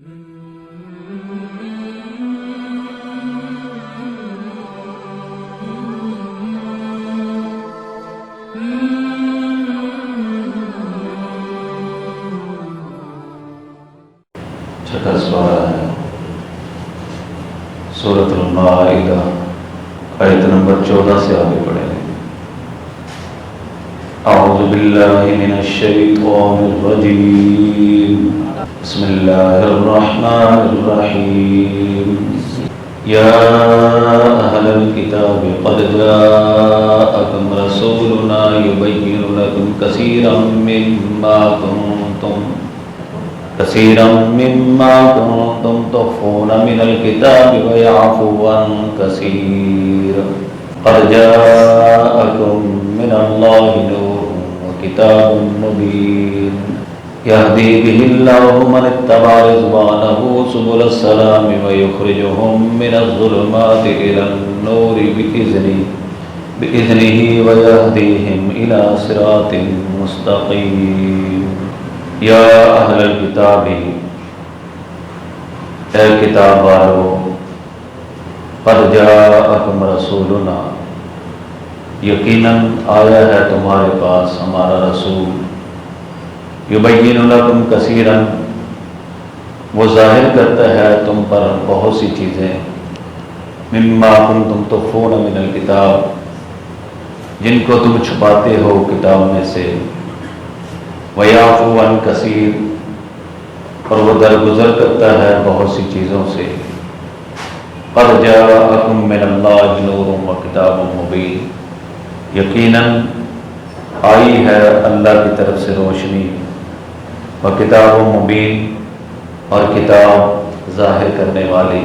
چھٹا سورہ ہے سورۃ المائدہ، آیت نمبر 14 سے آگے پڑھیں گے۔ اعوذ باللہ من الشیطان الرجیم، بسم اللہ الرحمن الرحیم۔ یا اہل الکتاب قد جاءکم رسولنا یبین لکم کثیرا مما کنتم تخفون من الكتاب ويعفو عن كثير قد جاءكم من الله نور وكتاب مبين يهدي به الله من اتبع رضوانه سبل السلام ويخرجهم من الظلمات إلى النور بإذنه ويهديهم إلى صراط مستقيم۔ یا اہل الکتاب، اے کتاب والو، قد جاءکم رسولنا، یقیناً آیا ہے تمہارے پاس ہمارا رسول، یبین لکم کثیرا، وہ ظاہر کرتا ہے تم پر بہت سی چیزیں، مما کنتم تخفون من الکتاب، جن کو تم چھپاتے ہو کتاب میں سے، وَيَعْفُو عَنْ كَثِيرٍ، اور وہ درگزر کرتا ہے بہت سی چیزوں سے۔ قَدْ جَاءَكُم مِّنَ اللَّهِ نُورٌ وَكِتَابٌ مُّبِينٌ، یقیناً آئی ہے اللہ کی طرف سے روشنی، وَكِتَابٌ مُّبِينٌ، اور کتاب ظاہر کرنے والی،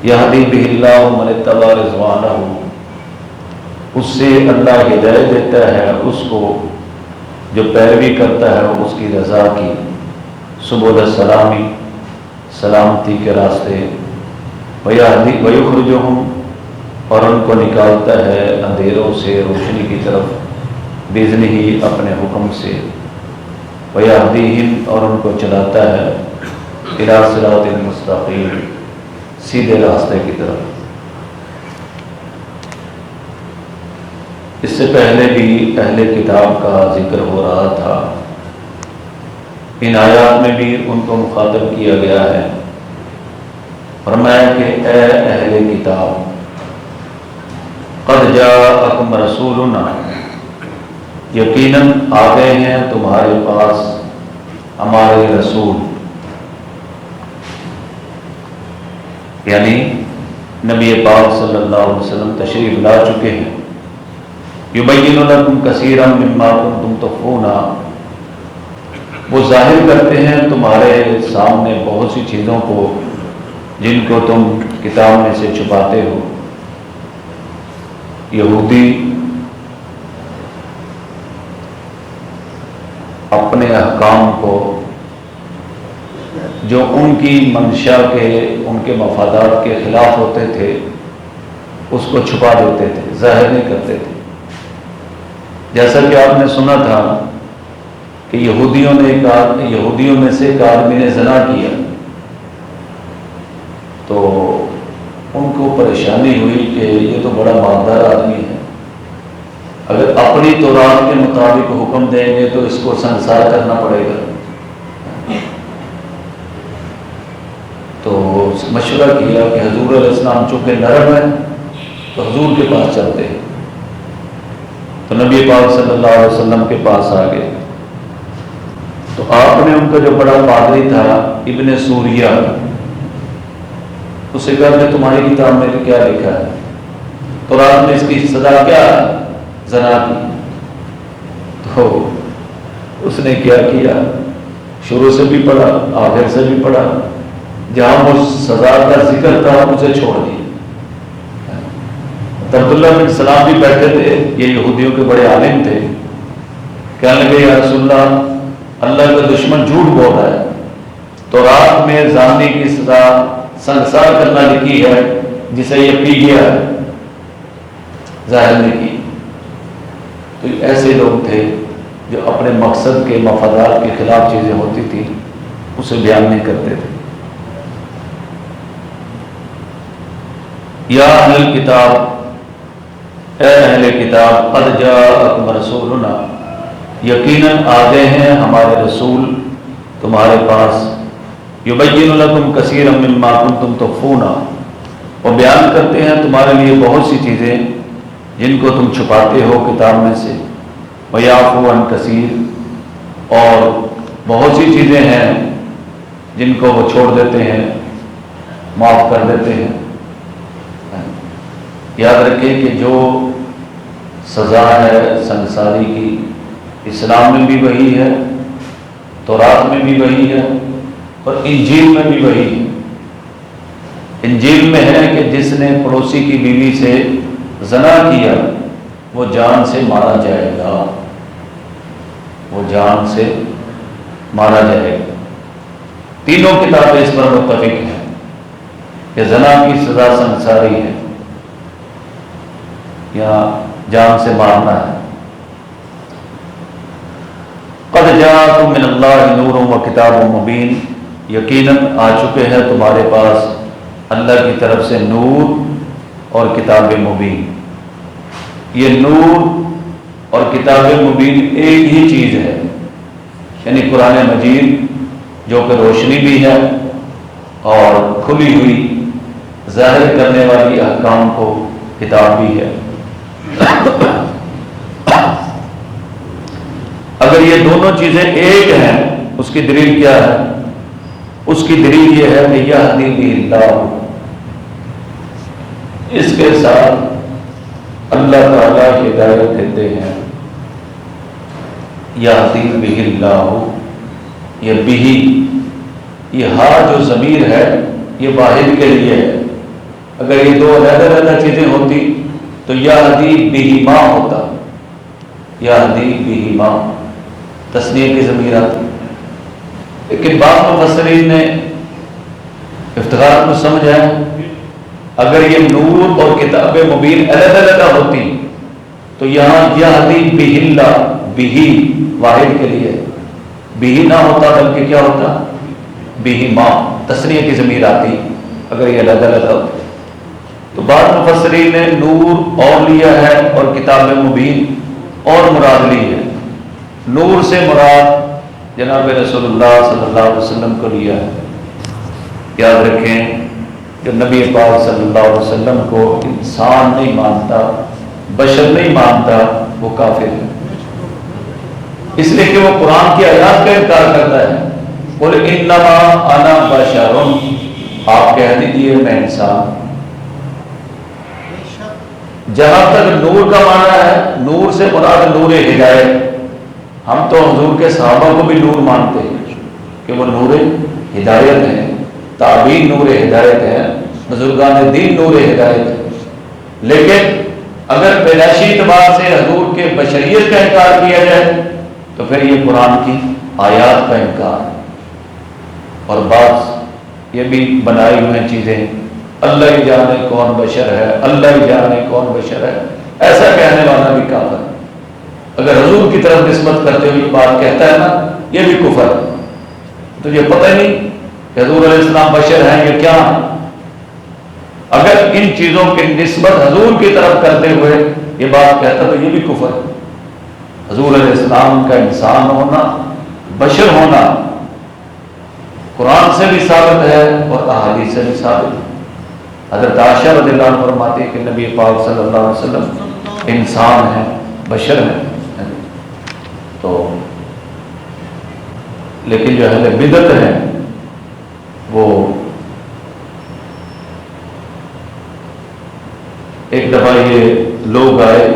يَهْدِي بِهِ اللَّهُ مَنِ اتَّبَعَ رِضْوَانَهُ، اس سے اللہ ہدایت دیتا ہے اس کو جو پیروی کرتا ہے اس کی رضا کی، سبل السلامی، سلامتی کے راستے، ویخرجہم، اور ان کو نکالتا ہے اندھیروں سے روشنی کی طرف، باذنہ، اپنے حکم سے، ویہدیہم، اور ان کو چلاتا ہے الی صراط مستقیم، سیدھے راستے کی طرف۔ اس سے پہلے بھی اہل کتاب کا ذکر ہو رہا تھا، ان آیات میں بھی ان کو مخاطب کیا گیا ہے، فرمایا کہ اے اہل کتاب، قد جاءکم رسولنا، یقیناً آ گئے ہیں تمہارے پاس ہمارے رسول، یعنی نبی پاک صلی اللہ علیہ وسلم تشریف لا چکے ہیں۔ یبین لکم کثیرا مما کنتم تخفون، وہ ظاہر کرتے ہیں تمہارے سامنے بہت سی چیزوں کو جن کو تم کتاب میں سے چھپاتے ہو۔ یہودی اپنے احکام کو جو ان کی منشا کے، ان کے مفادات کے خلاف ہوتے تھے، اس کو چھپا دیتے تھے، ظاہر نہیں کرتے تھے۔ جیسا کہ آپ نے سنا تھا کہ یہودیوں میں سے ایک آدمی نے زنا کیا، تو ان کو پریشانی ہوئی کہ یہ تو بڑا مالدار آدمی ہے، اگر اپنی تورات کے مطابق حکم دیں گے تو اس کو سنسار کرنا پڑے گا۔ تو مشورہ کیا کہ حضور علیہ السلام چونکہ نرم ہے تو حضور کے پاس چلتے ہیں، تو نبی پاک صلی اللہ علیہ وسلم کے پاس آ گئے، تو آپ نے ان کا جو بڑا پادری تھا ابن سوریہ، اسے کہا کہ تمہاری کتاب میں کیا لکھا ہے، تو رات میں اس کی سزا کیا ہے؟ زنا کی۔ تو اس نے کیا کیا، شروع سے بھی پڑھا آخر سے بھی پڑھا، جہاں وہ سزا کا ذکر تھا اسے چھوڑ دیا۔ عبداللہ بن سلام بھی بیٹھے تھے، یہ یہودیوں کے بڑے عالم تھے، کہنے لگے یا رسول اللہ، اللہ کا دشمن جھوٹ بول رہا ہے، تو رات میں زانی کی سزا سنسار کرنا لکھی ہے، جسے یہ پی گیا ہے، ظاہر نہیں کی۔ تو ایسے لوگ تھے جو اپنے مقصد کے، مفادات کے خلاف چیزیں ہوتی تھی اسے بیان نہیں کرتے تھے۔ یا اہل الکتاب، اے اہل کتاب، قد جاءکم رسولنا، یقیناً آ گئے ہیں ہمارے رسول تمہارے پاس، یبین لکم کثیرا مما کنتم تخفون، وہ بیان کرتے ہیں تمہارے لیے بہت سی چیزیں جن کو تم چھپاتے ہو کتاب میں سے، ویعفو عن کثیر، اور بہت سی چیزیں ہیں جن کو وہ چھوڑ دیتے ہیں، معاف کر دیتے ہیں۔ یاد رکھیں کہ جو سزا ہے سنساری کی، اسلام میں بھی وہی ہے، تورات میں بھی وہی ہے، اور انجیل میں بھی وہی ہے۔ انجیل میں ہے کہ جس نے پڑوسی کی بیوی سے زنا کیا وہ جان سے مارا جائے گا، وہ جان سے مارا جائے گا۔ تینوں کتابیں اس پر متفق ہیں کہ زنا کی سزا سنساری ہے یا جان سے مارنا ہے۔ قد جاءکم من اللہ نور و کتاب مبین، یقیناً آ چکے ہیں تمہارے پاس اللہ کی طرف سے نور اور کتاب مبین۔ یہ نور اور کتاب مبین ایک ہی چیز ہے، یعنی قرآن مجید جو کہ روشنی بھی ہے اور کھلی ہوئی ظاہر کرنے والی احکام کو کتاب بھی ہے۔ اگر یہ دونوں چیزیں ایک ہیں، اس کی دلیل کیا ہے؟ اس کی دلیل یہ ہے کہ یہدی بہ اللہ، اس کے ساتھ اللہ تعالیٰ ہدایت دیتے ہیں۔ یہدی بہ اللہ، یہ بہ، یہ ہا جو ضمیر ہے یہ واحد کے لیے ہے۔ اگر یہ دو علیحدہ چیزیں ہوتی تو یہدی بہما ہوتا، یہدی بہما تثنیہ کی ضمیر آتی۔ لیکن بعض مفسرین نے افتخار کو سمجھا ہے، اگر یہ نور اور کتاب مبین علیحدہ ہوتی تو یہاں یہدی بہ اللہ، بہ واحد کے لیے، بہ نہ ہوتا بلکہ کیا ہوتا؟ بہما تثنیہ کی ضمیر آتی اگر یہ علیحدہ ہوتی۔ تو بعض مفسرین نے نور اور لیا ہے اور کتاب مبین اور مراد لی ہے۔ نور سے مراد جناب رسول اللہ صلی اللہ علیہ وسلم کو لیا ہے۔ یاد رکھیں کہ نبی پاک صلی اللہ علیہ وسلم کو انسان نہیں مانتا، بشر نہیں مانتا، وہ کافر ہے، اس لیے کہ وہ قرآن کی آیات کا انکار کرتا ہے۔ قل انما انا بشر، آپ کہہ دیجیے میں انسان۔ جہاں تک نور کا معنی ہے، نور سے مراد نور ہدایت۔ ہم تو حضور کے صحابہ کو بھی نور مانتے ہیں کہ وہ نور ہدایت ہے، تابعین نور ہدایت ہے، بزرگان دین نور ہدایت ہے۔ لیکن اگر پیدائشی اعتبار سے حضور کے بشریت کا انکار کیا جائے تو پھر یہ قرآن کی آیات کا انکار ہے۔ اور بعض یہ بھی بنائی ہوئی چیزیں، اللہ ہی جانے کون بشر ہے، اللہ ہی جانے کون بشر ہے، ایسا کہنے والا بھی کافر ہے۔ اگر حضور کی طرف نسبت کرتے ہوئے یہ بات کہتا ہے نا، یہ بھی کفر ہے۔ تجھے پتہ ہی نہیں کہ حضور علیہ السلام بشر ہیں یا کیا ہیں؟ اگر ان چیزوں کی نسبت حضور کی طرف کرتے ہوئے یہ بات کہتا تو یہ بھی کفر ہے۔ حضور علیہ السلام کا انسان ہونا، بشر ہونا قرآن سے بھی ثابت ہے اور احادیث سے بھی ثابت ہے۔ حضرت عائشہ رضی اللہ عنہ فرماتی ہے کہ نبی پاک صلی اللہ علیہ وسلم انسان ہیں، بشر ہیں۔ تو لیکن جو اہل بدعت ہیں وہ ایک دفعہ یہ لوگ آئے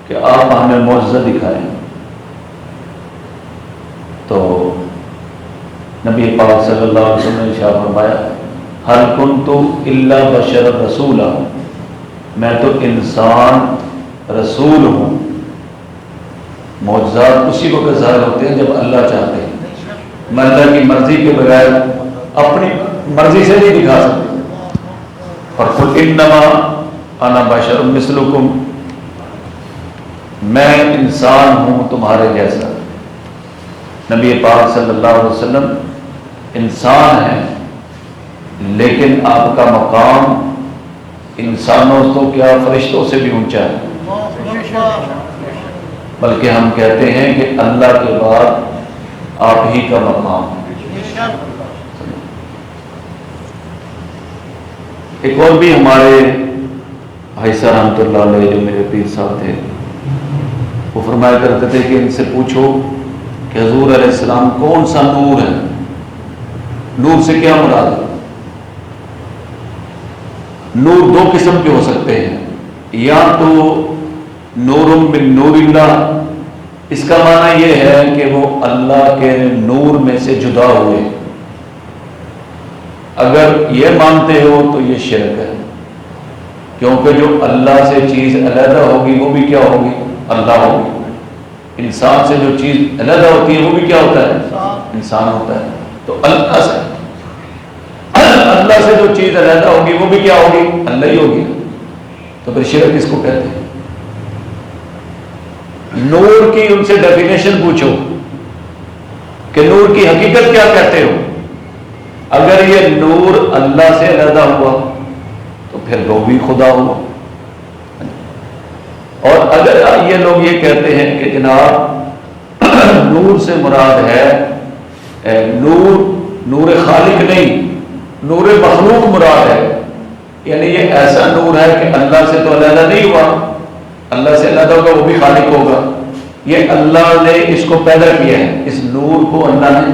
کہ آپ ہمیں معجزہ دکھائیں، تو نبی پاک صلی اللہ علیہ وسلم نے ارشاد فرمایا هل كنت الا بشر رسولا، میں تو انسان رسول ہوں۔ معجزات اسی وقت ظاہر ہوتے ہیں جب اللہ چاہتے ہیں، میں اللہ کی مرضی کے بغیر اپنی مرضی سے نہیں دکھا سکتے۔ اور قل انما انا بشر مثلکم، میں انسان ہوں تمہارے جیسا۔ نبی پاک صلی اللہ علیہ وسلم انسان ہیں، لیکن آپ کا مقام انسانوں تو کیا فرشتوں سے بھی اونچا ہے، بلکہ ہم کہتے ہیں کہ اللہ کے بعد آپ ہی کا مقام۔ ایک اور بھی ہمارے بھائی صاحب رحمۃ اللہ علیہ جو میرے پیر صاحب تھے، وہ فرمایا کرتے تھے کہ ان سے پوچھو کہ حضور علیہ السلام کون سا نور ہے، نور سے کیا مراد ہے؟ نور دو قسم کے ہو سکتے ہیں، یا تو نور من نور اللہ، اس کا معنی یہ ہے کہ وہ اللہ کے نور میں سے جدا ہوئے، اگر یہ مانتے ہو تو یہ شرک ہے، کیونکہ جو اللہ سے چیز علیحدہ ہوگی وہ بھی کیا ہوگی؟ اللہ ہوگی۔ انسان سے جو چیز علیحدہ ہوتی ہے وہ بھی کیا ہوتا ہے؟ انسان ہوتا ہے۔ تو اللہ سے جو چیز علیحدہ ہوگی وہ بھی کیا ہوگی؟ اللہ ہی ہوگی۔ تو پھر شرک کس کو کہتے ہیں؟ نور کی ان سے ڈیفینیشن پوچھو کہ نور کی حقیقت کیا کہتے ہو؟ اگر یہ نور اللہ سے علیحدہ ہوا تو پھر وہ بھی خدا ہوا، اور اگر یہ لوگ یہ کہتے ہیں کہ جناب نور سے مراد ہے نور خالق نہیں، نور مخلوق مراد ہے، یعنی یہ ایسا نور ہے کہ اللہ سے تو علیحدہ نہیں ہوا، اللہ سے علیحدہ ہوگا وہ بھی خالق ہوگا، یہ اللہ نے اس کو پیدا کیا ہے، اس نور کو اللہ نے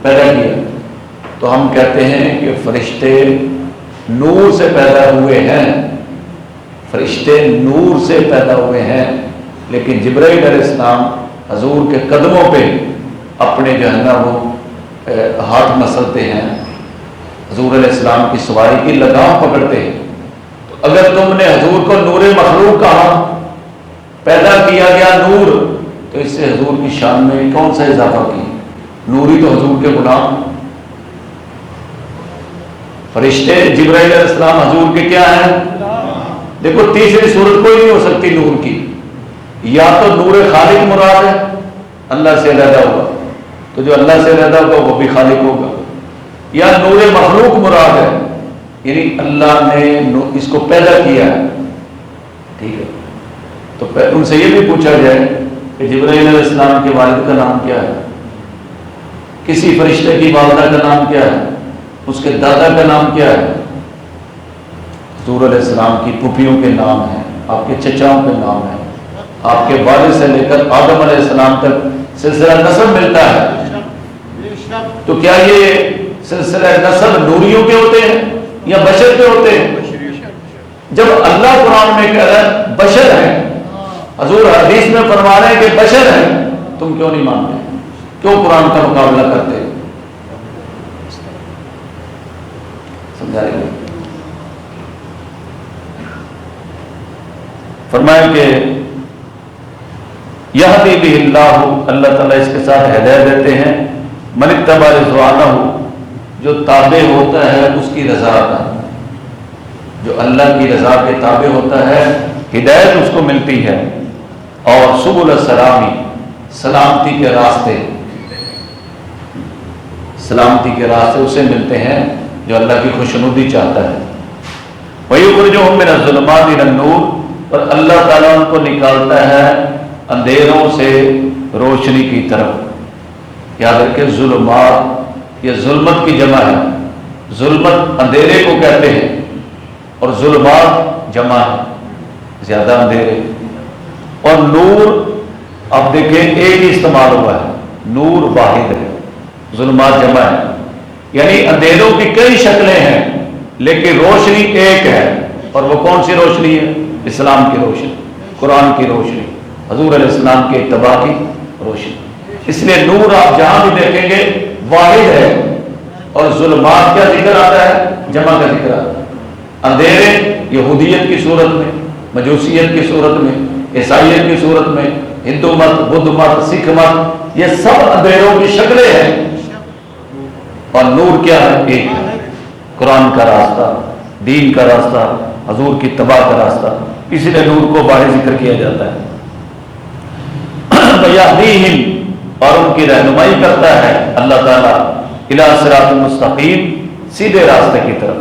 پیدا کیا۔ تو ہم کہتے ہیں کہ فرشتے نور سے پیدا ہوئے ہیں، فرشتے نور سے پیدا ہوئے ہیں، لیکن جبرائیل علیہ السلام حضور کے قدموں پہ اپنے جو ہے نا وہ ہاتھ مسلتے ہیں، حضور علیہ السلام کی سواری کی لگام پکڑتے ہیں۔ تو اگر تم نے حضور کو نور مخلوق کہا، پیدا کیا گیا نور، تو اس سے حضور کی شان میں کون سا اضافہ کی؟ نوری تو حضور کے غلام، فرشتے جبرائیل علیہ السلام حضور کے کیا ہیں؟ دیکھو تیسری صورت کوئی نہیں ہو سکتی نور کی، یا تو نور خالق مراد ہے اللہ سے علیحدہ ہوگا، تو جو اللہ سے علیحدہ ہوگا وہ بھی خالق ہوگا، یا نور مخلوق مراد ہے یعنی اللہ نے اس کو پیدا کیا ہے، ٹھیک ہے۔ تو ان سے یہ بھی پوچھا جائے کہ جبرائیل علیہ السلام کے والد کا نام کیا ہے، کسی فرشتے کی والدہ کا نام کیا ہے، اس کے دادا کا نام کیا ہے؟ حضور علیہ السلام کی پھوپھیوں کے نام ہیں، آپ کے چچاؤں کے نام ہیں، آپ کے والد سے لے کر آدم علیہ السلام تک سلسلہ نسب ملتا ہے۔ تو کیا یہ سلسلہ نسب نوریوں کے ہوتے ہیں یا بشر کے ہوتے ہیں؟ جب اللہ قرآن میں کہہ رہا ہے بشر ہیں، حضور حدیث میں فرما رہے ہیں کہ بشر ہیں، تم کیوں نہیں مانتے؟ کیوں قرآن کا مقابلہ کرتے؟ سمجھا رہے ہیں؟ فرمایا کہ یہدی بہ اللہ، اللہ تعالیٰ اس کے ساتھ ہدایت دیتے ہیں، من اتبع رضوانہ، جو تابع ہوتا ہے اس کی رضا کا، جو اللہ کی رضا کے تابع ہوتا ہے ہدایت اس کو ملتی ہے، اور سبل السلامی، سلامتی کے راستے، سلامتی کے راستے اسے ملتے ہیں جو اللہ کی خوشنودی چاہتا ہے۔ وَيُخْرِجُهُم مِّنَ الظُّلُمَاتِ إِلَى النُّورِ، اور اللہ تعالیٰ ان کو نکالتا ہے اندھیروں سے روشنی کی طرف۔ یاد رکھیں ظلمات یہ ظلمت کی جمع ہے، ظلمت اندھیرے کو کہتے ہیں، اور ظلمات جمع ہے، زیادہ اندھیرے۔ اور نور اب دیکھیں ایک ہی استعمال ہوا ہے، نور واحد ہے، ظلمات جمع ہے، یعنی اندھیروں کی کئی شکلیں ہیں لیکن روشنی ایک ہے، اور وہ کون سی روشنی ہے؟ اسلام کی روشنی، قرآن کی روشنی، حضور علیہ السلام کے اتباع کی روشنی۔ اس لیے نور آپ جہاں بھی دیکھیں گے واحد ہے، اور ظلمات کا ذکر آتا ہے، جمع کا ذکر آتا ہے۔ اندھیرے یہودیت کی صورت میں، مجوسیت کی صورت میں، عیسائیت کی صورت میں، ہندو مت، بدھ مت، سکھ مت، یہ سب اندھیروں کی شکلیں ہیں، اور نور کیا ہے؟ ایک ہے، قرآن کا راستہ، دین کا راستہ، حضور کی اتباع کا راستہ، اسی لیے نور کو باہر ذکر کیا جاتا ہے۔ وَيَهْدِيهِمْ، اور ان کی رہنمائی کرتا ہے اللہ تعالیٰ، اِلَىٰ صِرَاطٍ مستقیم، سیدھے راستے کی طرف۔